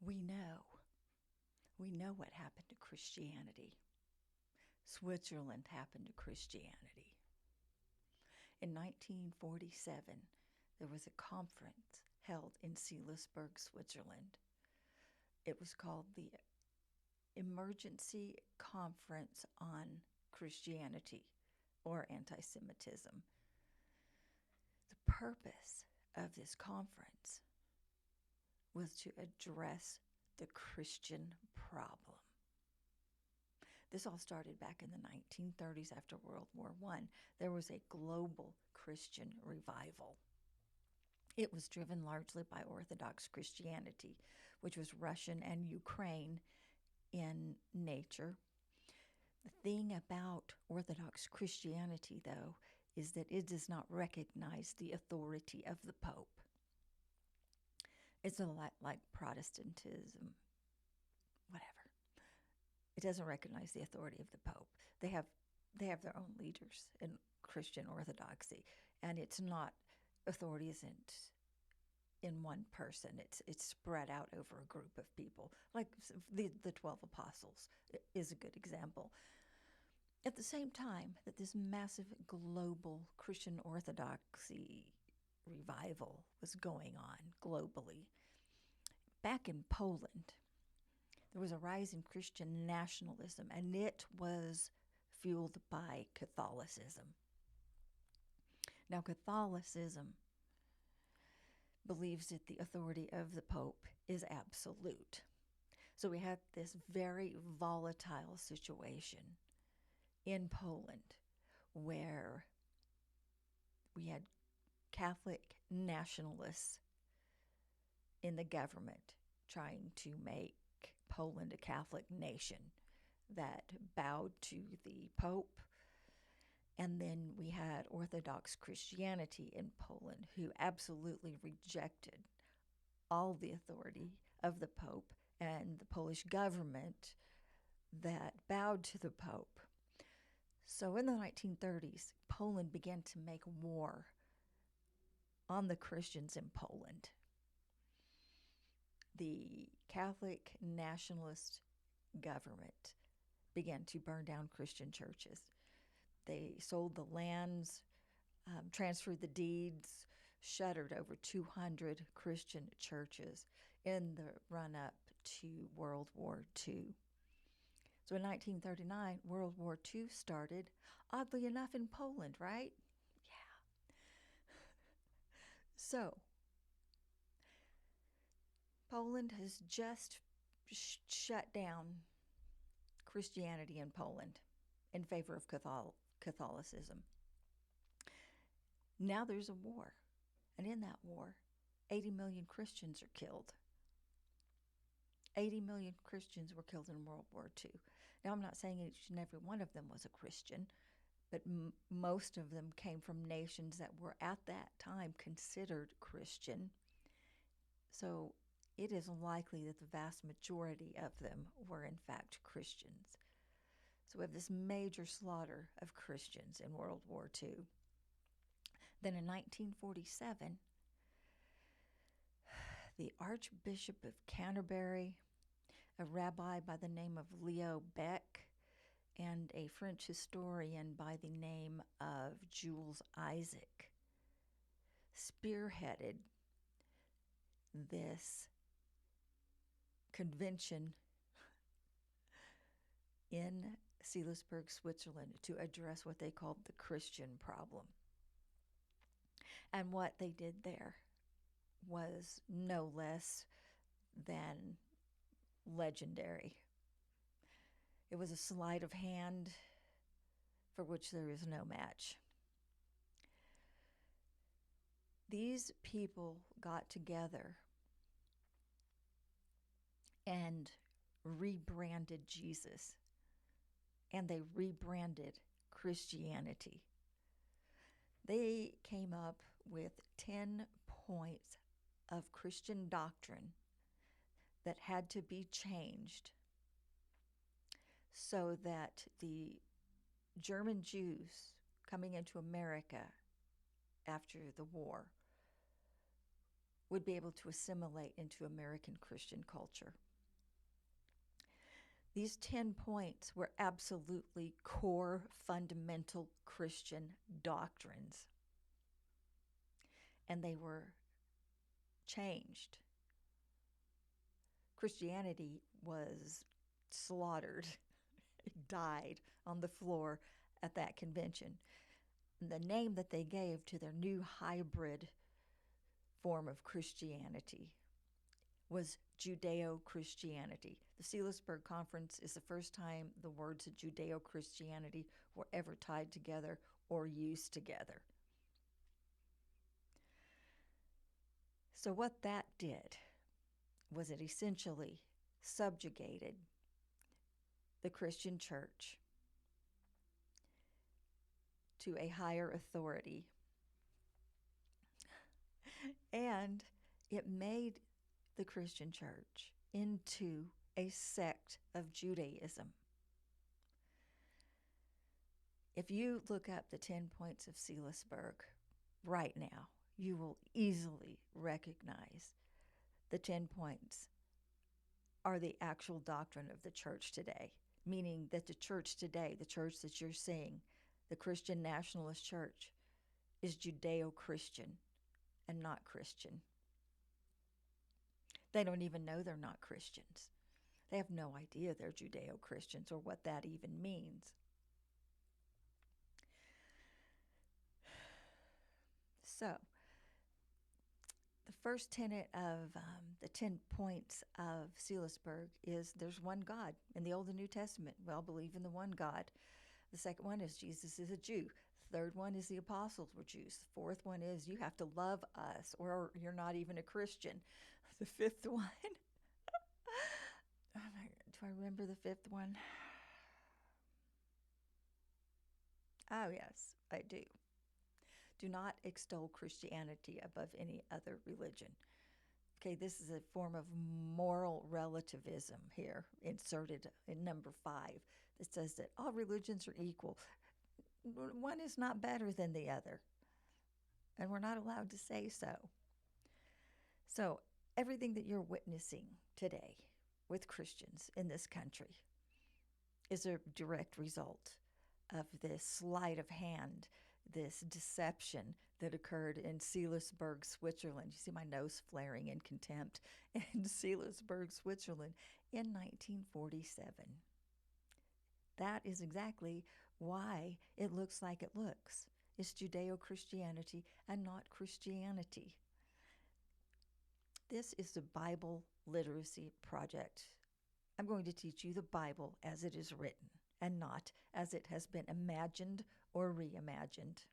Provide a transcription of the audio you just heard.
We know. We know what happened to Christianity. Switzerland happened to Christianity. In 1947, there was a conference held in Seelisberg, Switzerland. It was called the Emergency Conference on Christianity or Anti-Semitism. The purpose of this conference was to address the Christian problem. This all started back in the 1930s after World War I. There was a global Christian revival. It was driven largely by Orthodox Christianity, which was Russian and Ukraine in nature. The thing about Orthodox Christianity, though, is that it does not recognize the authority of the Pope. It's a lot like Protestantism, whatever. It doesn't recognize the authority of the Pope. They have their own leaders in Christian Orthodoxy, and it's not, authority isn't in one person. It's spread out over a group of people, like the 12 apostles is a good example. At the same time that this massive global Christian Orthodoxy revival was going on globally, back in Poland, there was a rise in Christian nationalism, and it was fueled by Catholicism. Now, Catholicism believes that the authority of the Pope is absolute. So we had this very volatile situation in Poland where we had Catholic nationalists in the government trying to make Poland a Catholic nation that bowed to the Pope. And then we had Orthodox Christianity in Poland who absolutely rejected all the authority of the Pope and the Polish government that bowed to the Pope. So in the 1930s, Poland began to make war on the Christians in Poland. The Catholic nationalist government began to burn down Christian churches. They sold the lands, transferred the deeds, shuttered over 200 Christian churches in the run-up to World War II. So in 1939, World War II started, oddly enough, in Poland, right? Yeah. So Poland has just shut down Christianity in Poland in favor of Catholicism. Now there's a war, and in that war, 80 million Christians are killed. 80 million Christians were killed in World War II. Now, I'm not saying each and every one of them was a Christian, but most of them came from nations that were at that time considered Christian. So it is likely that the vast majority of them were in fact Christians. So we have this major slaughter of Christians in World War II. Then in 1947, the Archbishop of Canterbury, a rabbi by the name of Leo Beck, and a French historian by the name of Jules Isaac spearheaded this convention in Seelisberg, Switzerland, to address what they called the Christian problem. And what they did there was no less than legendary. It was a sleight of hand for which there is no match. These people got together and rebranded Jesus, and they rebranded Christianity. They came up with 10 points of Christian doctrine that had to be changed so that the German Jews coming into America after the war would be able to assimilate into American Christian culture. These 10 points were absolutely core, fundamental Christian doctrines. And they were changed. Christianity was slaughtered, it died on the floor at that convention. And the name that they gave to their new hybrid form of Christianity was Judeo-Christianity. The Seelisberg Conference is the first time the words of Judeo-Christianity were ever tied together or used together. So what that did was it essentially subjugated the Christian church to a higher authority. And it made the Christian church into a sect of Judaism. If you look up the 10 points of Seelisberg right now, you will easily recognize the 10 points are the actual doctrine of the church today, meaning that the church today, the church that you're seeing, the Christian Nationalist Church, is Judeo-Christian and not Christian. They don't even know they're not Christians. They have no idea they're Judeo-Christians or what that even means. So, the first tenet of the 10 points of Seelisberg is there's one God. In the Old and New Testament, we all believe in the one God. The second one is Jesus is a Jew. The third one is the apostles were Jews. The fourth one is you have to love us or you're not even a Christian. The fifth one, oh my God, do I remember the fifth one? Oh, yes, I do. Do not extol Christianity above any other religion. Okay, this is a form of moral relativism here, inserted in number 5, that says that all religions are equal. One is not better than the other, and we're not allowed to say so. So, everything that you're witnessing today with Christians in this country is a direct result of this sleight of hand, this deception that occurred in Seelisberg, Switzerland. You see my nose flaring in contempt. In Seelisberg, Switzerland in 1947. That is exactly why it looks like it looks. It's Judeo-Christianity and not Christianity. This is the Bible Literacy Project. I'm going to teach you the Bible as it is written and not as it has been imagined or reimagined.